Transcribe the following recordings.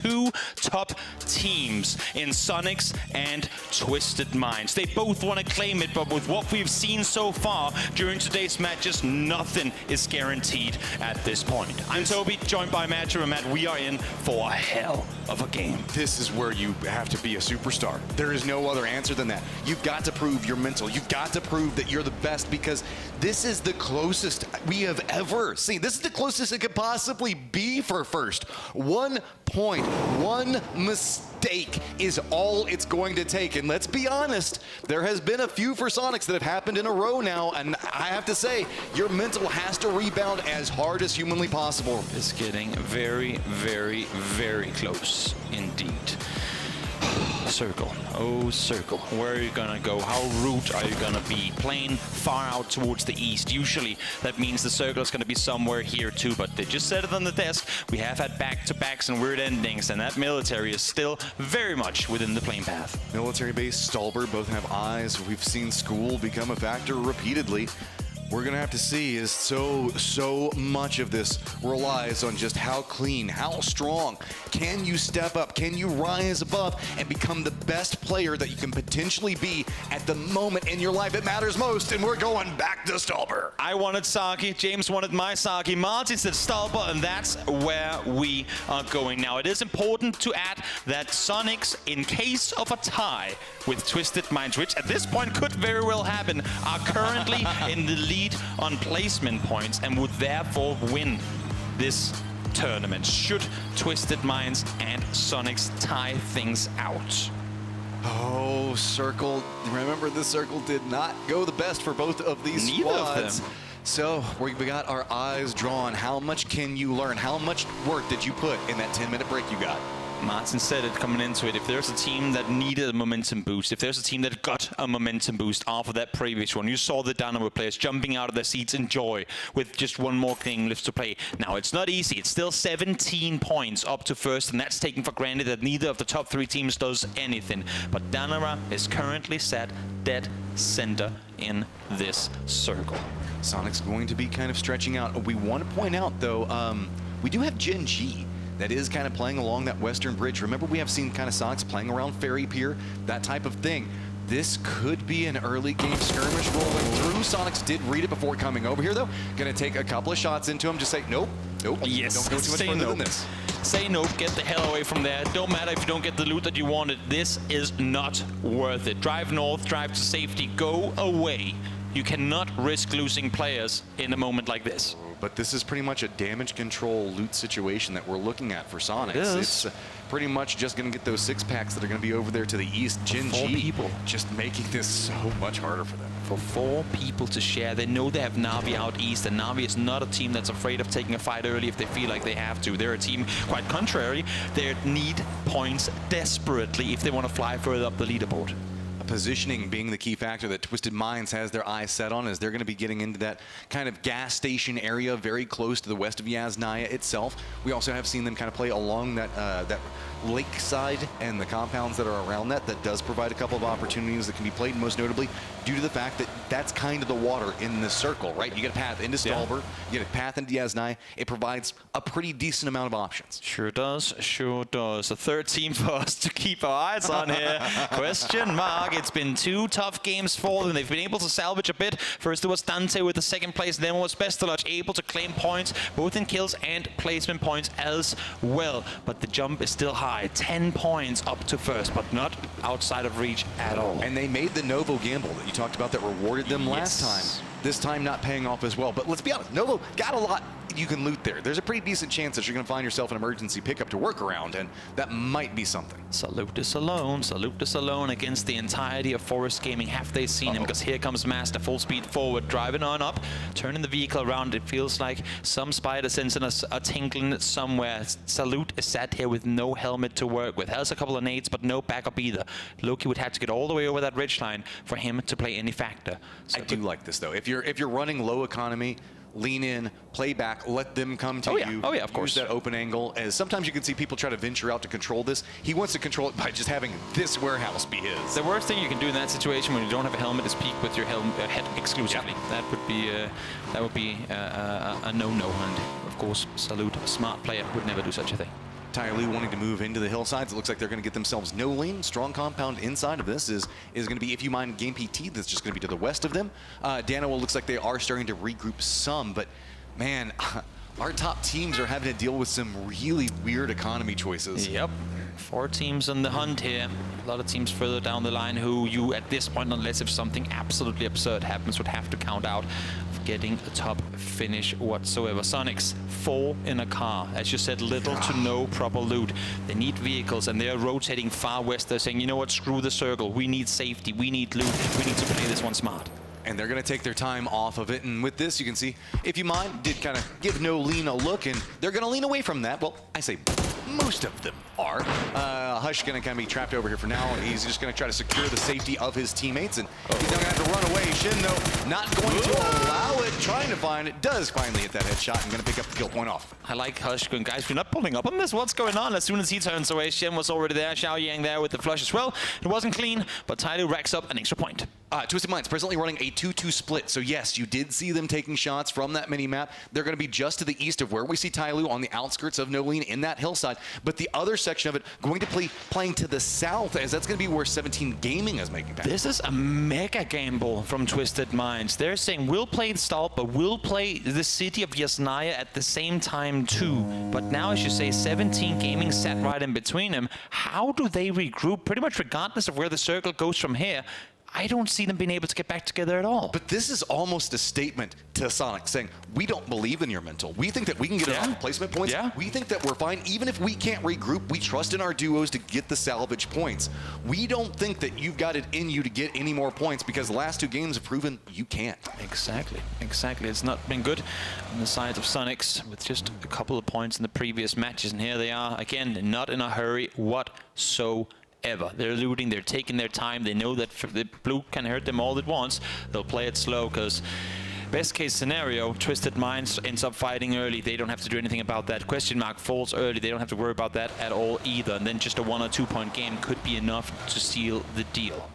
two top teams in Sonics and Twisted Minds. They both want to claim it, but with what we've seen so far during today's matches, nothing is guaranteed at this point. I'm Toby, joined by Matt. Matt, we are in for a hell of a game. This is where you have to be a superstar. There is no other answer than that. You've got to prove your mental. You've got to prove that you're the best, because this is the closest we have ever seen. This is the closest it could possibly be for first. 1 point, one mistake is all it's going to take. And let's be honest, there has been a few for Sonics that have happened in a row now, and I have to say, your mental has to rebound as hard as humanly possible. It's getting very, very, very close indeed. Circle. Oh, Circle. Where are you gonna go? How root are you gonna be? Playing far out towards the east. Usually that means the Circle is gonna be somewhere here too, but they just said it on the desk. We have had back-to-backs and weird endings, and that military is still very much within the playing path. Military base, Stalber, both have eyes. We've seen School become a factor repeatedly. We're gonna have to see, is so much of this relies on just how clean, how strong. Can you step up? Can you rise above and become the best player that you can potentially be at the moment in your life? It matters most, and we're going back to Stalber. I wanted Saki, James wanted my Saki, Martin said Stalber, and that's where we are going now. It is important to add that Sonics, in case of a tie with Twisted Minds, which at this point could very well happen, are currently in the lead on placement points and would therefore win this tournament should Twisted Minds and Sonics tie things out. Oh, Circle. Remember, the Circle did not go the best for both of these Neither squads. of them. So we got our eyes drawn. How much can you learn? How much work did you put in that 10-minute break you got? Martin said it coming into it. If there's a team that needed a momentum boost, if there's a team that got a momentum boost after that previous one, you saw the Dynamo players jumping out of their seats in joy with just one more thing left to play. Now, it's not easy. It's still 17 points up to first, and that's taken for granted that neither of the top three teams does anything. But Danara is currently sat dead center in this circle. Sonic's going to be kind of stretching out. We want to point out, though, we do have Gen G that is kind of playing along that western bridge. Remember, we have seen kind of Sonics playing around Ferry Pier, that type of thing. This could be an early game skirmish rolling through. Sonics did read it before coming over here, though. Gonna take a couple of shots into him, just say, nope, Yes, don't go too much further than this. Say nope, get the hell away from there. Don't matter if you don't get the loot that you wanted. This is not worth it. Drive north, drive to safety, go away. You cannot risk losing players in a moment like this. But this is pretty much a damage control loot situation that we're looking at for Sonics. It's pretty much just going to get those 6-packs that are going to be over there to the east. Gen G people. just making this so much harder for them. For 4 people to share, they know they have Na'Vi out east, and Na'Vi is not a team that's afraid of taking a fight early if they feel like they have to. They're a team, quite contrary, they need points desperately if they want to fly further up the leaderboard. Positioning being the key factor that Twisted Minds has their eyes set on, as they're going to be getting into that kind of gas station area very close to the west of Yasnaya itself. We also have seen them kind of play along that that lakeside and the compounds that are around that. That does provide a couple of opportunities that can be played, most notably due to the fact that that's kind of the water in this circle, right? You get a path into Stalber, you get a path into Yasnaya. It provides a pretty decent amount of options. Sure does, sure does. A third team for us to keep our eyes on here. Question mark. It's been 2 tough games for them. They've been able to salvage a bit. First it was Dante with the 2nd place, then it was Bestelage able to claim points, both in kills and placement points as well. But the jump is still high. 10 points up to first, but not outside of reach at all. And they made the Novo gamble that you talked about that rewarded them last time. This time not paying off as well. But let's be honest, Novo got a lot you can loot there. There's a pretty decent chance that you're going to find yourself an emergency pickup to work around, and that might be something. Salutis alone against the entirety of Forest Gaming. Have they seen him? Because here comes Master, full speed forward, driving on up, turning the vehicle around. It feels like some spider sense in us are tinkling somewhere. Salute is sat here with no helmet to work with. Has a couple of nades, but no backup either. Loki would have to get all the way over that ridgeline for him to play any factor. So I do like this, though. If you're running low economy, lean in, play back, let them come to you. Oh yeah, of course. Use that open angle. As sometimes you can see people try to venture out to control this. He wants to control it by just having this warehouse be his. The worst thing you can do in that situation when you don't have a helmet is peek with your head exclusively. That would be a no-no, and of course, Salute, a smart player, would never do such a thing. Tyloo wanting to move into the hillsides. It looks like they're going to get themselves no lean. Strong compound inside of this is going to be, if you mind, Game PT. That's just going to be to the west of them. Danawa looks like they are starting to regroup some, but man, our top teams are having to deal with some really weird economy choices. Yep. 4 teams on the hunt here. A lot of teams further down the line who you, at this point, unless if something absolutely absurd happens, would have to count out of getting a top finish whatsoever. Sonics, 4 in a car. As you said, little to no proper loot. They need vehicles, and they're rotating far west. They're saying, you know what, screw the circle. We need safety. We need loot. We need to play this one smart. And they're going to take their time off of it. And with this, you can see, if you mind, did kind of give no lean a look, and they're going to lean away from that. Well, I say most of them are. Hush going to kind of be trapped over here for now. He's just going to try to secure the safety of his teammates, and he's now going to have to run away. Shin, though, not going to allow it, trying to find it. Does finally hit that headshot and going to pick up the kill point off. I like Hush going, guys, we're not pulling up on this. What's going on? As soon as he turns away, Shin was already there. Xiao Yang there with the flush as well. It wasn't clean, but Tyloo racks up an extra point. Twisted Minds presently running a 2-2 split. So yes, you did see them taking shots from that mini-map. They're going to be just to the east of where we see Tyloo on the outskirts of Nolene in that hillside. But the other section of it going to playing to the south, as that's going to be where 17 Gaming is making that. This is a mega gamble from Twisted Minds. They're saying we'll play Stalp, but we'll play the city of Yasnaya at the same time too. But now, as you say, 17 Gaming sat right in between them. How do they regroup? Pretty much regardless of where the circle goes from here, I don't see them being able to get back together at all. But this is almost a statement to Sonic saying, we don't believe in your mental. We think that we can get it off placement points. We think that we're fine. Even if we can't regroup, we trust in our duos to get the salvage points. We don't think that you've got it in you to get any more points, because the last 2 games have proven you can't. Exactly. It's not been good on the side of Sonics with just a couple of points in the previous matches. And here they are, again, not in a hurry whatsoever. They're looting, they're taking their time. They know that the blue can hurt them all at once. They'll play it slow, because best case scenario, Twisted Minds ends up fighting early. They don't have to do anything about that. Question mark falls early. They don't have to worry about that at all either. And then just a 1 or 2 point game could be enough to seal the deal.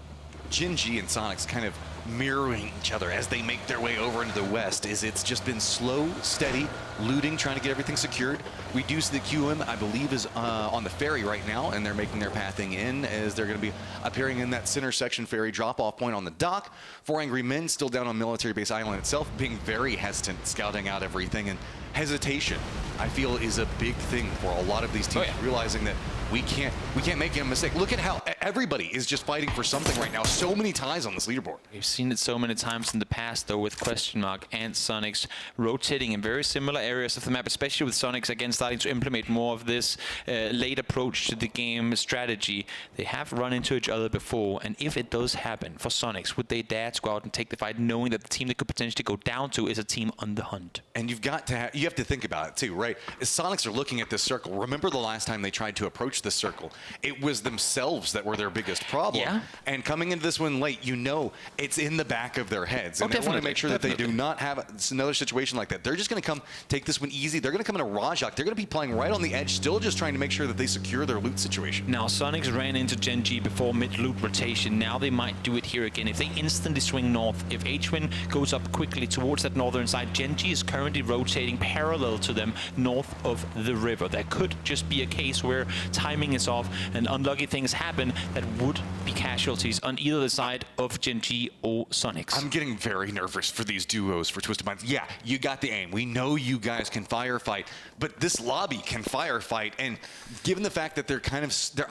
Gen.G and Sonics kind of mirroring each other as they make their way over into the west. It's just been slow, steady, looting, trying to get everything secured. We do see the QM, I believe, is on the ferry right now, and they're making their pathing in as they're going to be appearing in that center section ferry drop-off point on the dock. 4 Angry Men still down on Military Base Island itself, being very hesitant, scouting out everything. And hesitation, I feel, is a big thing for a lot of these teams, realizing that we can't make a mistake. Look at how everybody is just fighting for something right now. So many ties on this leaderboard. We've seen it so many times in the past, though, with Question Mark and Sonics rotating in very similar areas of the map, especially with Sonics again starting to implement more of this late approach to the game strategy. They have run into each other before, and if it does happen for Sonics, would they dare to go out and take the fight, knowing that the team they could potentially go down to is a team on the hunt? And you have to think about it too, right? As Sonics are looking at this circle, remember the last time they tried to approach this circle, it was themselves that were their biggest problem. And coming into this one late, you know it's in the back of their heads, and they want to make sure that they do not have another situation like that. They're just going to come take this one easy. They're going to come in a Rajak. They're going to be playing right on the edge, still just trying to make sure that they secure their loot situation. Now, Sonics ran into Gen.G before mid-loot rotation. Now they might do it here again. If they instantly swing north, if HWin goes up quickly towards that northern side, Gen.G is currently rotating parallel to them north of the river. There could just be a case where timing is off and unlucky things happen that would be casualties on either the side of Gen.G or Sonics. I'm getting very nervous for these duos for Twisted Minds. Yeah, you got the aim. We know you guys can firefight, but this lobby can firefight, and given the fact that they're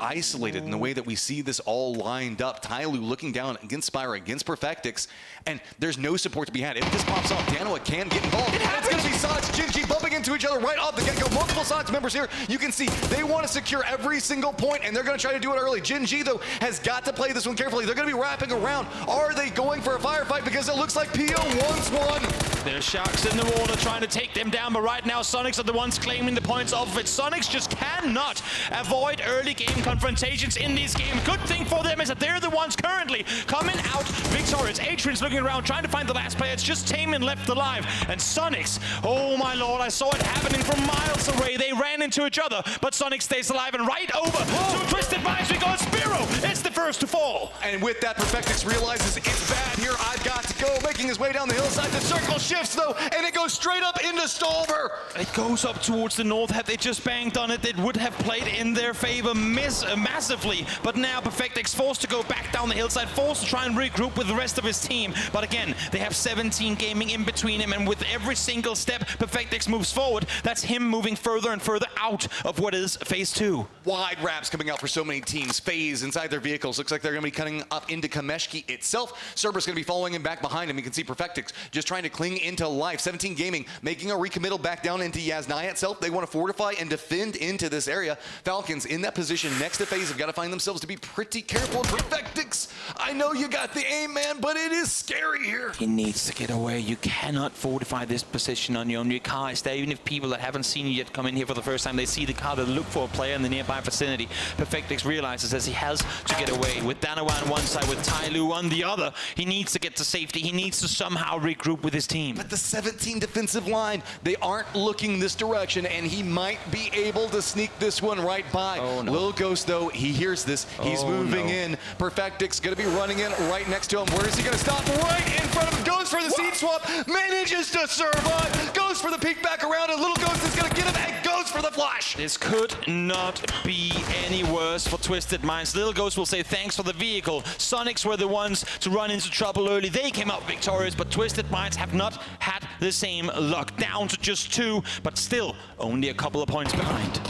isolated in the way that we see this all lined up, Tyloo looking down against Spyra, against Perfectix, and there's no support to be had. If this pops off, Danawa can get involved. It's going to be Sonics, Gen.G bumping into each other right off the get-go. Multiple Sonics members here. You can see they want to secure every single point, and they're going to try to do it early. Gen.G, though, has got to play this one carefully. They're going to be wrapping around. Are they going for a firefight? Because it looks like PO wants one. There's sharks in the water trying to take them down, but right now Sonics are the ones claiming the points off of it. Sonics just cannot avoid early game confrontations in these games. Good thing for them is that they're the ones currently coming out victorious. HWin's looking around, trying to find the last player. It's just Taemin left alive. And Sonics, oh my lord, I saw it happening from miles away. They ran into each other, but Sonic stays alive, and right over to Twisted Minds we go. Spiro, it's the first to fall. And with that, Perfectix realizes it's bad here. I've got to go. Making making his way down the hillside. The circle shifts, though, and it goes straight up into Stolver. It goes up towards the north. Had they just banked on it, it would have played in their favor massively. But now Perfectix forced to go back down the hillside, forced to try and regroup with the rest of his team. But again, they have 17 Gaming in between him, and with every single step Perfectix moves forward, that's him moving further and further out of what is phase 2. Wide wraps coming out for so many teams. FaZe inside their vehicles. Looks like they're going to be cutting up into Kameshki itself. Cerberus going to be following him back behind him. You can see Perfectix just trying to cling into life. 17 Gaming making a recommittal back down into Yasnaya itself. They want to fortify and defend into this area. Falcons in that position next to FaZe have got to find themselves to be pretty careful. Perfectix, I know you got the aim, man, but it is scary here. He needs to get away. You cannot fortify this position on your own. Your car is there. Even if people that haven't seen you yet come in here for the first time, they see the car, they look for a player in the nearby vicinity. Perfectix realizes as he has to get away. With Danawa on one side, with Tyloo on the other, he needs to get to safety. He needs to somehow regroup with his team. But the 17 defensive line, they aren't looking this direction, and he might be able to sneak this one right by. Oh, no. Lil Ghost, though, he hears this. He's moving in. Perfectix going to be running in right next to him. Where is he going to stop? Right in front of him. Goes for the seat swap. Manages to survive. Goes for the peek back around, and Little Ghost is going to get him and goes for the flash. This could not be any worse for Twisted Minds. Little Ghost will say thanks for the vehicle. Sonics were the ones to run into trouble early. They came out victorious, but Twisted Minds have not had the same luck. Down to just 2, but still only a couple of points behind.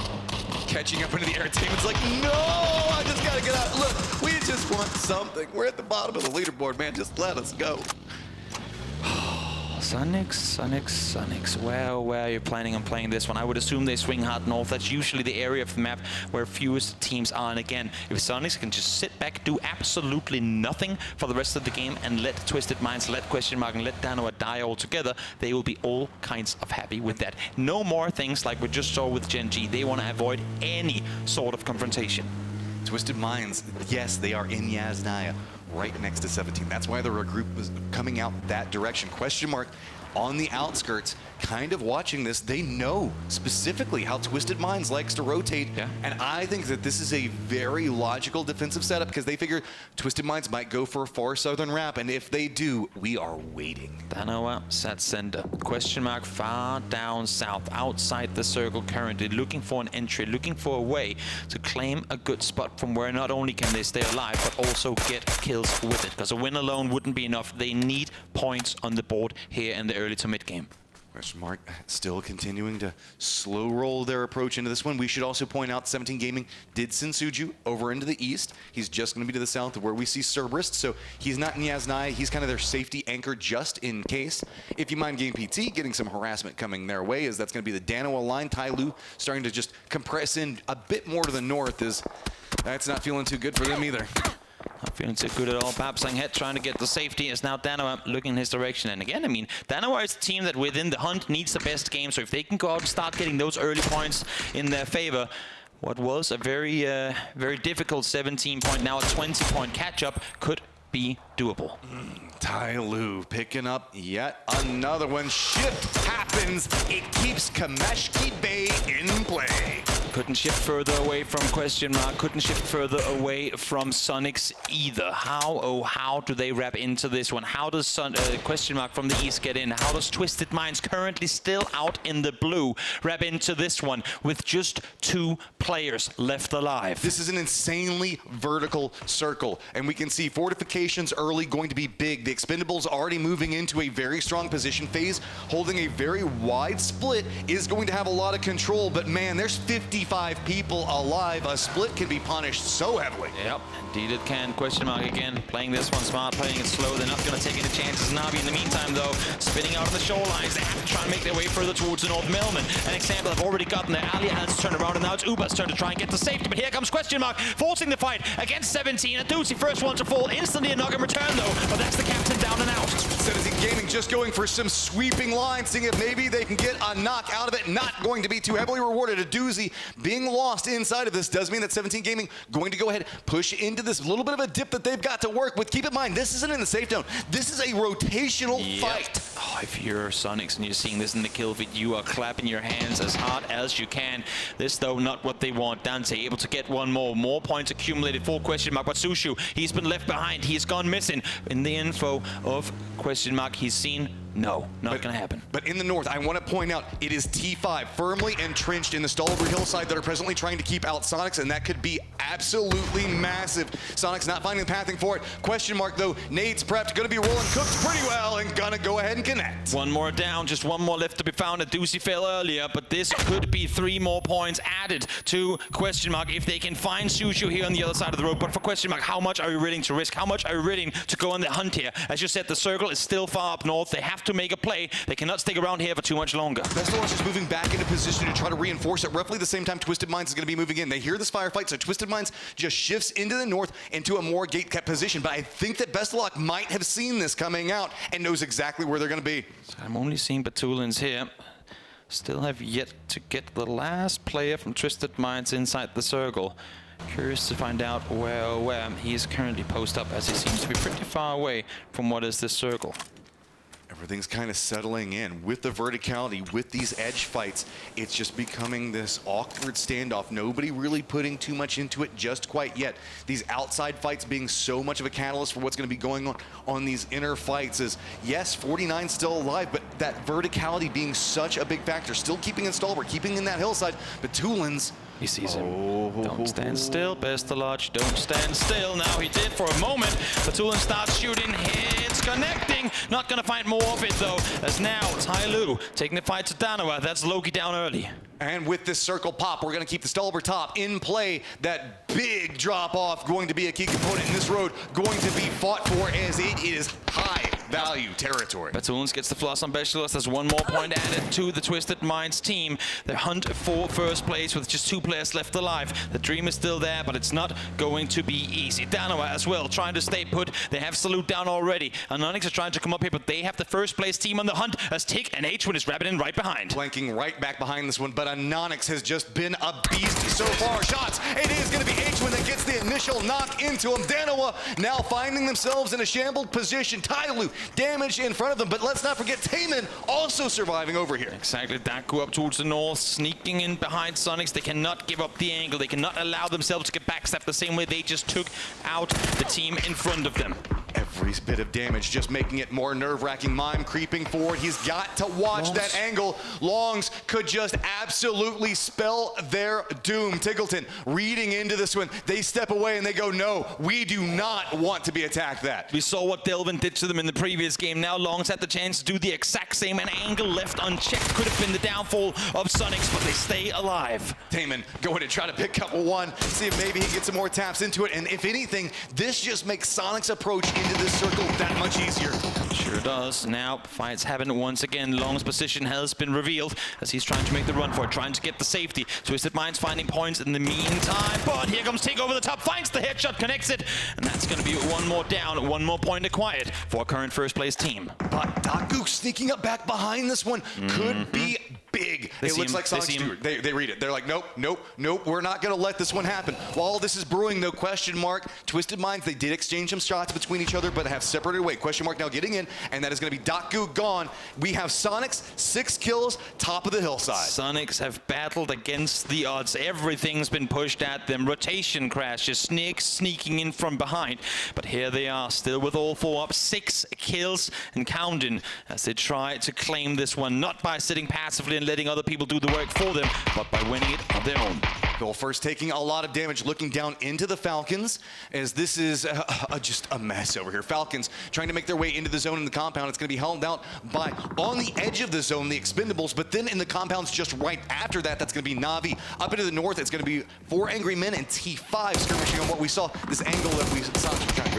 Catching up into the air, Taman's like, no, I just got to get out. Look, we just want something. We're at the bottom of the leaderboard, man. Just let us go. Sonics. Where are you planning on playing this one? I would assume they swing hard north. That's usually the area of the map where fewest teams are. And again, if Sonics can just sit back, do absolutely nothing for the rest of the game, and let Twisted Minds, let Question Mark, and let Danawa die altogether, they will be all kinds of happy with that. No more things like we just saw with Gen G. They want to avoid any sort of confrontation. Twisted Minds, yes, they are in Yasnaya, right next to 17. That's why the regroup was coming out that direction. Question Mark on the outskirts, kind of watching this. They know specifically how Twisted Minds likes to rotate. Yeah. And I think that this is a very logical defensive setup because they figure Twisted Minds might go for a far southern wrap. And if they do, we are waiting. Danawa sat center. Question Mark far down south, outside the circle currently, looking for an entry, looking for a way to claim a good spot from where not only can they stay alive, but also get kills with it. Because a win alone wouldn't be enough. They need points on the board here in the early to mid game. Question Mark still continuing to slow roll their approach into this one. We should also point out 17 Gaming did send Suju over into the east. He's just going to be to the south of where we see Cerberus, so he's not in Yasnaya. He's kind of their safety anchor just in case. If you mind Game PT getting some harassment coming their way, as that's going to be the Danawa line. Tyloo starting to just compress in a bit more to the north, is that's not feeling too good for them either. Not feeling so good at all. Babsang Head trying to get the safety as now Danawa looking in his direction. And again, I mean, Danawa is a team that within the hunt needs the best game. So if they can go out and start getting those early points in their favor, what was a very, very difficult 17-point, now a 20-point catch-up could be doable. Tyloo picking up yet another one. Shift happens. It keeps Kameshki Bay in play. Couldn't shift further away from Question Mark. Couldn't shift further away from Sonics either. How, oh, how do they wrap into this one? How does Question Mark from the east get in? How does Twisted Minds, currently still out in the blue, wrap into this one with just 2 players left alive? This is an insanely vertical circle, and we can see fortifications early going to be big. The Expendables already moving into a very strong position. FaZe holding a very wide split is going to have a lot of control, but man, there's 55 people alive. A split can be punished so heavily. Yep, indeed it can. Question Mark again, playing this one smart, playing it slow. They're not going to take any chances. Navi in the meantime, though, spinning out on the shorelines. They have to try and make their way further towards the north. Melman, an example, have already gotten there. Ali has to turn around, and now it's Uba's turn to try and get to safety. But here comes Question Mark, forcing the fight against 17. A Doozy, first one to fall. Instantly a knock and return, though. But that's the captain down and out. 17 Gaming just going for some sweeping lines, seeing if maybe they can get a knock out of it. Not going to be too heavily rewarded. A Doozy being lost inside of this does mean that 17 Gaming going to go ahead, push into this little bit of a dip that they've got to work with. Keep in mind, this isn't in the safe zone. This is a rotational fight. Oh, if you're Sonics and you're seeing this in the kill feed, you are clapping your hands as hard as you can. This, though, not what they want. Dante able to get one more. More points accumulated for Question Mark. But Sushu, he's been left behind. He's gone missing. In the info of Question Mark, he's seen. No, not going to happen. But in the north, I want to point out, it is T5 firmly entrenched in the Stalber hillside that are presently trying to keep out Sonics, and that could be absolutely massive. Sonics not finding the pathing for it. Question Mark, though, nades prepped, going to be rolling cooked pretty well, and going to go ahead and connect. One more down, just one more left to be found. A doozy fail earlier, but this could be 3 more points added to Question Mark if they can find Sushu here on the other side of the road. But for Question Mark, how much are you willing to risk? How much are you willing to go on the hunt here? As you said, the circle is still far up north. They have to make a play. They cannot stick around here for too much longer. Pestilence is moving back into position to try to reinforce it. Roughly the same time Twisted Minds is going to be moving in. They hear this firefight, so Twisted Minds just shifts into the north into a more gate-kept position. But I think that Bestelok might have seen this coming out and knows exactly where they're going to be. So I'm only seeing Batulins here. Still have yet to get the last player from Twisted Minds inside the circle. Curious to find out where he is currently posted up, as he seems to be pretty far away from what is this circle. Everything's kind of settling in. With the verticality, with these edge fights, it's just becoming this awkward standoff. Nobody really putting too much into it just quite yet. These outside fights being so much of a catalyst for what's going to be going on these inner fights is, yes, 49's still alive, but that verticality being such a big factor. Still keeping in Stalber, keeping in that hillside, but Tulins... He sees him. Don't stand still, Bestelage. Don't stand still. Now he did for a moment. Batulin starts shooting. Hits connecting. Not going to find more of it, though. As now, Tai Lu taking the fight to Danawa. That's Loki down early. And with this circle pop, we're going to keep the Stalber top in play. That big drop-off going to be a key component in this road, going to be fought for as it is high-value territory. Batulins gets the floss on Bestelage. There's one more point added to the Twisted Minds team. They hunt for first place with just 2 players left alive. The dream is still there, but it's not going to be easy. Danawa as well, trying to stay put. They have Salute down already. Anonix is trying to come up here, but they have the first place team on the hunt as Tick and H1 is wrapping in right behind. Flanking right back behind this one, but Anonix has just been a beast so far. Shots, it is going to be H1 that gets the initial knock into him. Danawa now finding themselves in a shambled position. Tai Lu damaged in front of them, but let's not forget Taemin also surviving over here. Exactly, Daku up towards the north, sneaking in behind Sonics. They cannot give up the angle. They cannot allow themselves to get backstabbed the same way they just took out the team in front of them. Every bit of damage just making it more nerve-wracking. Mime creeping forward. He's got to watch that angle. Longs could just absolutely spell their doom. Tiggleton reading into this one. They step away and they go, no, we do not want to be attacked that. We saw what Delvin did to them in the previous game. Now Longs had the chance to do the exact same. An angle left unchecked could have been the downfall of Sonics, but they stay alive. Taemin going to try to pick up one, see if maybe he gets some more taps into it. And if anything, this just makes Sonic's approach into this circle that much easier. Sure does. Now, fights happen once again. Long's position has been revealed as he's trying to make the run for it, trying to get the safety. Twisted Minds finding points in the meantime, but here comes Tick over the top, finds the headshot, connects it, and that's going to be one more down, one more point acquired for our current first place team. But Daku sneaking up back behind this one could be big. It looks like Sonic Stewart. They read it. They're like, nope, nope, nope, we're not going to let this one happen. While this is brewing, though, Question Mark, Twisted Minds, they did exchange some shots between each other, but have separated away. Question Mark now getting in, and that is going to be Daku gone. We have Sonics, 6 kills, top of the hillside. Sonics have battled against the odds. Everything's been pushed at them. Rotation crashes, Snakes sneaking in from behind. But here they are, still with all 4 up, 6 kills and counting as they try to claim this one, not by sitting passively and letting other people do the work for them, but by winning it on their own. Goal first taking a lot of damage, looking down into the Falcons, as this is just a mess over here. Falcons trying to make their way into the zone in the compound. It's going to be held out by, on the edge of the zone, the Expendables, but then in the compounds just right after that, that's going to be Na'Vi. Up into the north, it's going to be 4 Angry Men and T5 skirmishing on what we saw, this angle that we saw.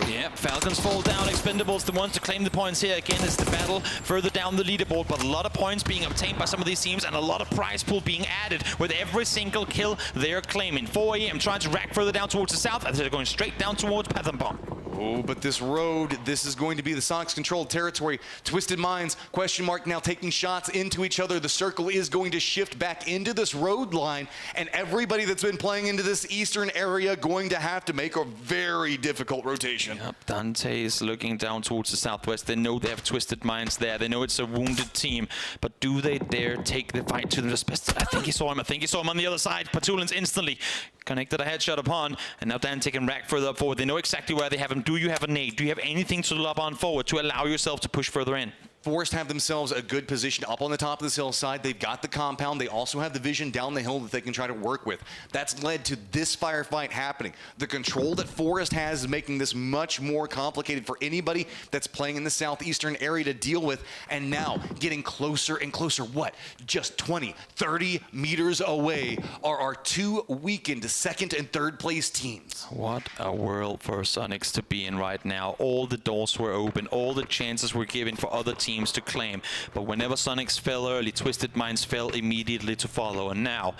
Yeah, Falcons fall down, Expendables the ones to claim the points here. Again, it's the battle further down the leaderboard, but a lot of points being obtained by some of these teams and a lot of prize pool being added with every single kill they're claiming. 4 AM trying to rack further down towards the south as they're going straight down towards Pathampong. Oh, but this road, this is going to be the Sonics controlled territory. Twisted Minds, question mark, now taking shots into each other. The circle is going to shift back into this road line, and everybody that's been playing into this eastern area going to have to make a very difficult rotation. Yep, Dante is looking down towards the southwest. They know they have Twisted Minds there. They know it's a wounded team, but do they dare take the fight to the best? I think he saw him. I think he saw him on the other side. Patulins instantly connected a headshot upon, and now Dante can rack further up forward. They know exactly where they have him. Do you have a nade? Do you have anything to lob on forward to allow yourself to push further in? Forest have themselves a good position up on the top of this hillside. They've got the compound. They also have the vision down the hill that they can try to work with. That's led to this firefight happening. The control that Forest has is making this much more complicated for anybody that's playing in the southeastern area to deal with. And now getting closer and closer. What? Just 20, 30 meters away are our two weakened second and third place teams. What a world for Sonics to be in right now. All the doors were open. All the chances were given for other teams to claim, but whenever Sonics fell early, Twisted Minds fell immediately to follow, and now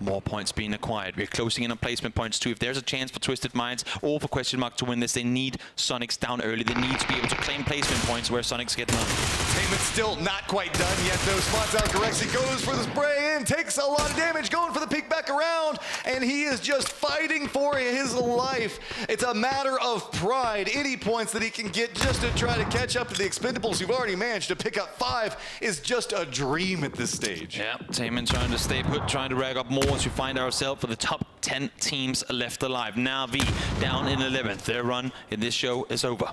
more points being acquired. We're closing in on placement points too. If there's a chance for Twisted Minds or for Question Mark to win this, they need Sonics down early. They need to be able to claim placement points where Sonics get none. Payment's still not quite done yet, though. Spots out Corexy, goes for the spray in, takes a lot of damage, going for the peek back around, and he is just fighting for his life. It's a matter of pride. Any points that he can get just to try to catch up to the Expendables who've already managed to pick up 5 is just a dream at this stage. Yeah, Taman trying to stay put, trying to rag up more as we find ourselves for the top 10 teams left alive. Na'Vi down in 11th. Their run in this show is over.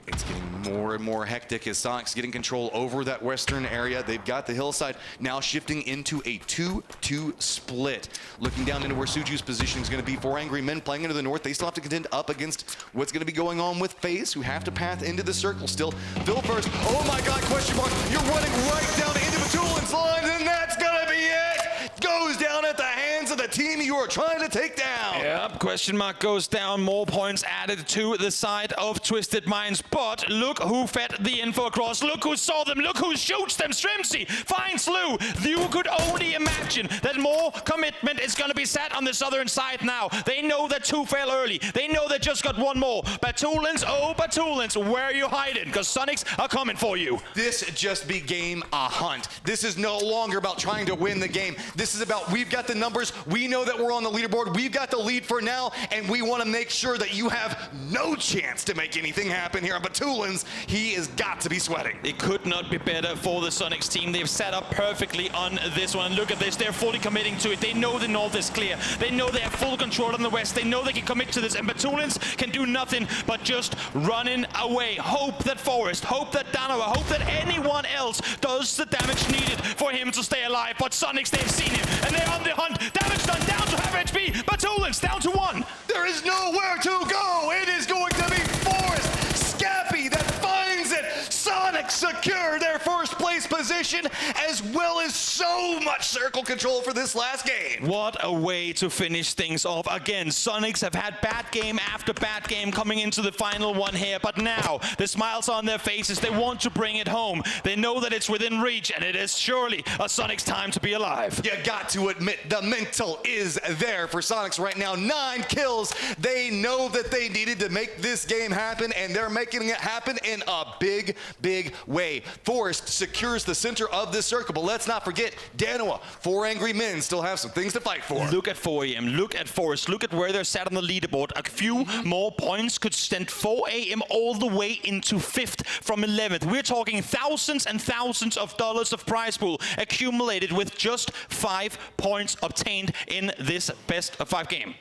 It's getting more and more hectic as Sonics getting control over that western area. They've got the hillside now shifting into a 2-2 split. Looking down into where Suju's position is going to be. 4 Angry Men playing into the north. They still have to contend up against what's going to be going on with FaZe, who have to path into the circle still. Phil first. Oh my God, question mark. You're running right down into Batulin's lines, and that's going to be it. Goes down at the hands of the team you are trying to take down. Yep, question mark goes down. More points added to the side of Twisted Minds. But look who fed the info across. Look who saw them. Look who shoots them. Strimsy finds Lou. You could only imagine that more commitment is going to be set on the southern side now. They know that 2 fell early. They know they just got 1 more. Batulins, oh Batulins, where are you hiding? Because Sonics are coming for you. This just became a hunt. This is no longer about trying to win the game. This is about, we've got the numbers. We know that we're on the leaderboard. We've got the lead for now, and we want to make sure that you have no chance to make anything happen here. But Tulins, he has got to be sweating. It could not be better for the Sonics team. They've set up perfectly on this one. Look at this. They're fully committing to it. They know the north is clear. They know they have full control on the west. They know they can commit to this. And Batulins can do nothing but just running away. Hope that Forest, hope that Danoa, hope that anyone else does the damage needed for him to stay alive. But Sonics, they've seen him, and they're on the hunt. Damage done, down to half HP. Batulins down to 1. There is nowhere to go. It is going to be Forest. Scappy that finds it. Sonics secure their first place position, as well as so much circle control for this last game. What a way to finish things off. Again, Sonics have had bad game after bad game coming into the final one here, but now the smiles on their faces. They want to bring it home. They know that it's within reach, and it is surely a Sonics time to be alive. You got to admit, the mental is there for Sonics right now. 9 kills. They know that they needed to make this game happen, and they're making it happen in a big, big way. Forest secures the center of this circle, but let's not forget, Danoa, 4 Angry Men still have some things to fight for. Look at 4AM, look at Forest, look at where they're sat on the leaderboard. A few more points could send 4AM all the way into 5th from 11th. We're talking thousands and thousands of dollars of prize pool accumulated with just 5 points obtained in this best of 5 game.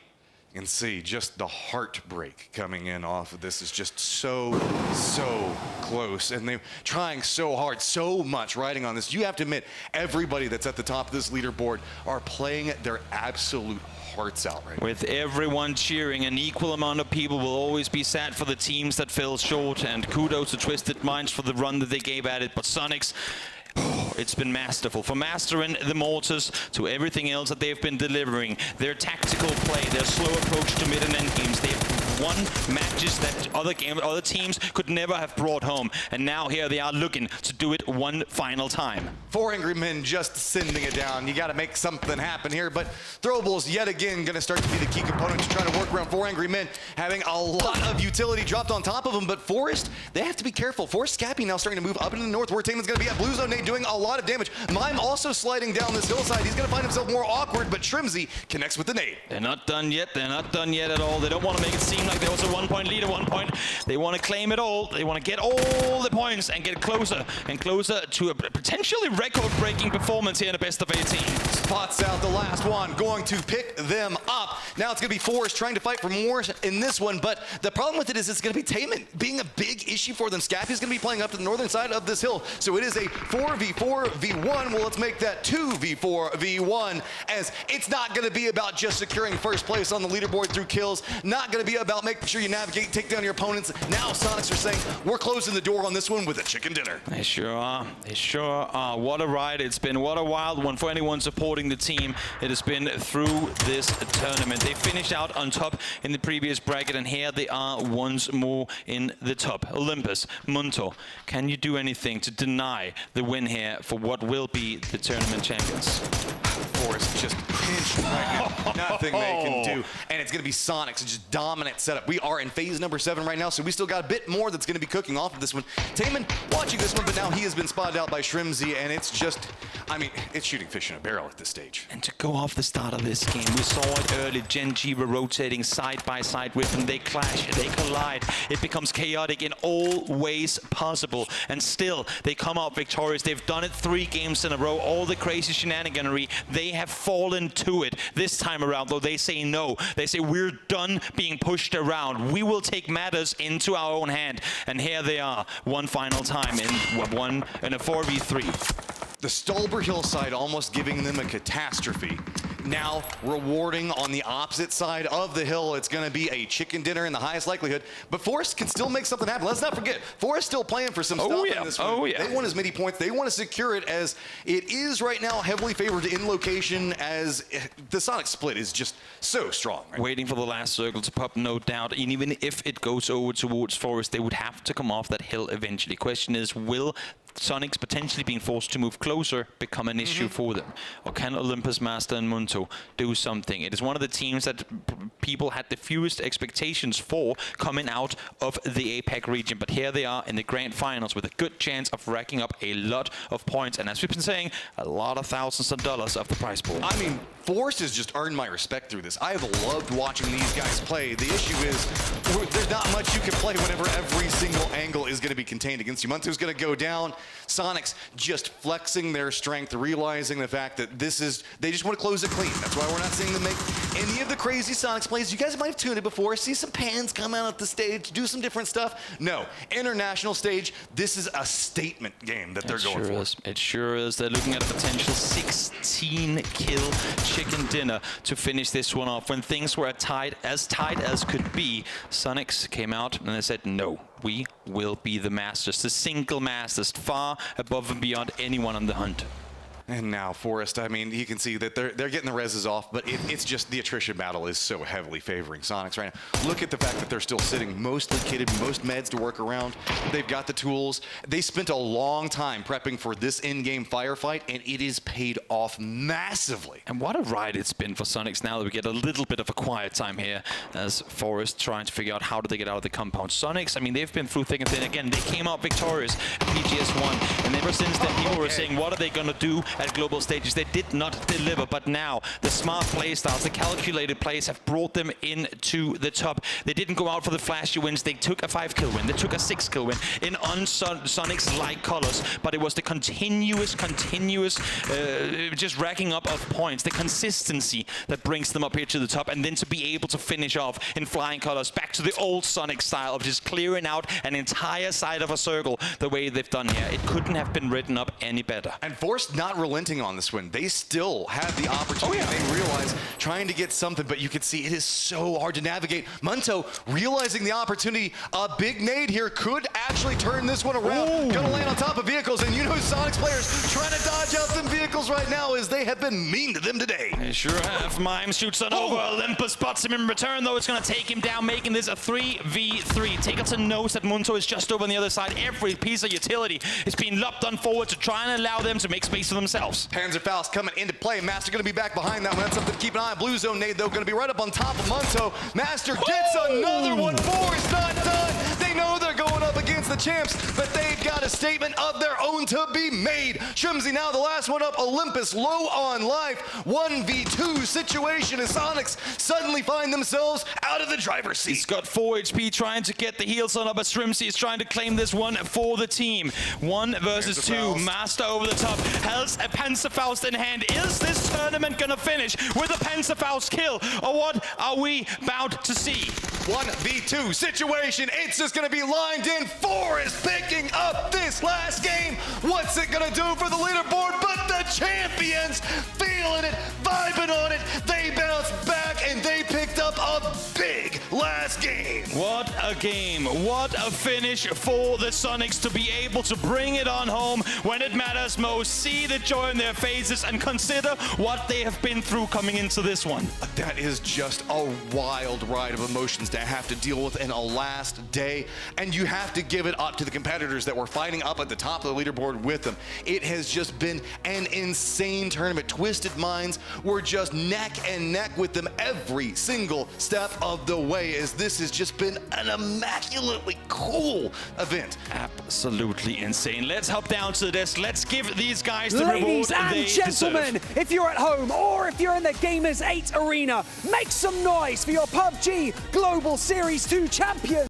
And see, just the heartbreak coming in off of this is just so close. And they're trying so hard, so much riding on this. You have to admit, everybody that's at the top of this leaderboard are playing their absolute hearts out right now. With everyone cheering, an equal amount of people will always be sad for the teams that fell short. And kudos to Twisted Minds for the run that they gave at it. But Sonics, it's been masterful. From mastering the mortars to everything else that they've been delivering. Their tactical play, their slow approach to mid and end games, they've won matches that other teams could never have brought home. And now here they are looking to do it one final time. 4 Angry Men just sending it down. You got to make something happen here, but Throwables yet again going to start to be the key component to try to work around 4 Angry Men, having a lot of utility dropped on top of them, but Forest, they have to be careful. Forest Scappy now starting to move up into the north where Taman's going to be at. Blue Zone Nate doing a lot of damage. Mime also sliding down this hillside. He's going to find himself more awkward, but Trimsy connects with the nade. They're not done yet. They're not done yet at all. They don't want to make it seem like there was a 1-point lead at one point. They want to claim it all. They want to get all the points and get closer and closer to a potentially record-breaking performance here in a best of 18. Spots out the last one, going to pick them up. Now it's going to be Forest trying to fight for more in this one, but the problem with it is it's going to be Taman being a big issue for them. Scappy's going to be playing up to the northern side of this hill, so it is a 4v4v1. Well, let's make that 2v4v1, as it's not going to be about just securing first place on the leaderboard through kills, not going to be about making sure you navigate, take down your opponents. Now Sonics are saying, we're closing the door on this one with a chicken dinner. They sure are. They sure are. What a ride it's been. What a wild one for anyone supporting the team. It has been through this tournament. They finished out on top in the previous bracket, and here they are once more in the top. Olympus, Munto, can you do anything to deny the win here for what will be the tournament champions? Forest just pinched right now. Nothing they can do. And it's going to be Sonics, just dominant setup. We are in phase number 7 right now, so we still got a bit more that's going to be cooking off of this one. Taman watching this one, but now he has been spotted out by Shrimzy, and it's just, I mean, it's shooting fish in a barrel at this stage. And to go off the start of this game, we saw it early. Gen G were rotating side by side with them. They clash, they collide. It becomes chaotic in all ways possible. And still, they come out victorious. They've done it 3 games in a row. All the crazy shenaniganery, they have fallen to it. This time around, though, they say no. They say, we're done being pushed around. We will take matters into our own hand. And here they are, one final time in a 4v3. The Stolber hillside almost giving them a catastrophe. Now rewarding on the opposite side of the hill. It's going to be a chicken dinner in the highest likelihood. But Forest can still make something happen. Let's not forget, Forest still playing for some stuff in this one. They want as many points. They want to secure it, as it is right now heavily favored in location, as the Sonic split is just so strong. Right? Waiting for the last circle to pop, no doubt. And even if it goes over towards Forest, they would have to come off that hill eventually. Question is, will Sonics potentially being forced to move closer become an issue for them? Or can Olympus, Master, and Munto do something? It is one of the teams that people had the fewest expectations for coming out of the APAC region. But here they are in the grand finals with a good chance of racking up a lot of points. And as we've been saying, a lot of thousands of dollars of the prize pool. I mean, Forest has just earned my respect through this. I have loved watching these guys play. The issue is there's not much you can play whenever every single angle is going to be contained against you. Munto's going to go down. Sonics just flexing their strength, realizing the fact that this is, they just want to close it clean. That's why we're not seeing them make any of the crazy Sonics plays. You guys might have tuned it before, see some pans come out at the stage, do some different stuff. No, international stage, this is a statement game that they're going for. It sure is. They're looking at a potential 16-kill chicken dinner to finish this one off. When things were tight as could be, Sonics came out and they said, no, we will be the masters, the single masters, far above and beyond anyone on the hunt. And now Forest, I mean, you can see that they're getting the reses off, but it's just the attrition battle is so heavily favoring Sonics right now. Look at the fact that they're still sitting mostly kitted, most meds to work around. They've got the tools. They spent a long time prepping for this in-game firefight, and it is paid off massively. And what a ride it's been for Sonics now that we get a little bit of a quiet time here as Forest trying to figure out how do they get out of the compound. Sonics, I mean, they've been through thick and thin. Again, they came out victorious at PGS1, and ever since then, people were saying, what are they going to do at global stages? They did not deliver, but now the smart play styles, the calculated plays have brought them into the top. They didn't go out for the flashy wins. They took a 5-kill win. They took a 6-kill win in Sonics-like colors, but it was the continuous just racking up of points, the consistency that brings them up here to the top, and then to be able to finish off in flying colors back to the old Sonic style of just clearing out an entire side of a circle the way they've done here. It couldn't have been written up any better. And Force not relenting on this one. They still have the opportunity. They realize trying to get something, but you can see it is so hard to navigate. Munto realizing the opportunity. A big nade here could actually turn this one around. Gonna land on top of vehicles, and you know Sonic's players trying to dodge out some vehicles right now as they have been mean to them today. They sure have. Mimes shoots on over. Olympus spots him in return, though. It's going to take him down, making this a 3v3. Takelton knows that Munto is just over on the other side. Every piece of utility is being lopped on forward to try and allow them to make space for themselves. Panzerfaust coming into play. Master going to be back behind that one. That's something to keep an eye on. Blue zone nade, though, going to be right up on top of Munto. Master gets another one. 4 is not done. They know they're going up against the champs, but they've got a statement of their own to be made. Shrimzy now the last one up. Olympus low on life. 1v2 situation as Sonics suddenly find themselves out of the driver's seat. He's got 4 HP trying to get the heals on up, but Shrimzy is trying to claim this one for the team. 1 versus 2. Master over the top. Has a Panzerfaust in hand. Is this tournament gonna finish with a Panzerfaust kill? Or what are we about to see? 1v2 situation. It's just going to be lined in. 4 is picking up this last game. What's it going to do for the leaderboard? But the champions feeling it, vibing on it. They bounced back and they picked up a big last game. What a game. What a finish for the Sonics to be able to bring it on home when it matters most. See the joy in their faces and consider what they have been through coming into this one. That is just a wild ride of emotions to have to deal with in a last day. And you have to give it up to the competitors that were fighting up at the top of the leaderboard with them. It has just been an insane tournament. Twisted Minds were just neck and neck with them every single step of the way, as this has just been an immaculately cool event. Absolutely insane. Let's hop down to the desk. Let's give these guys the Ladies reward and they gentlemen, deserve. if you're at home or if you're in the Gamers 8 arena, make some noise for your PUBG Global Series 2 champion.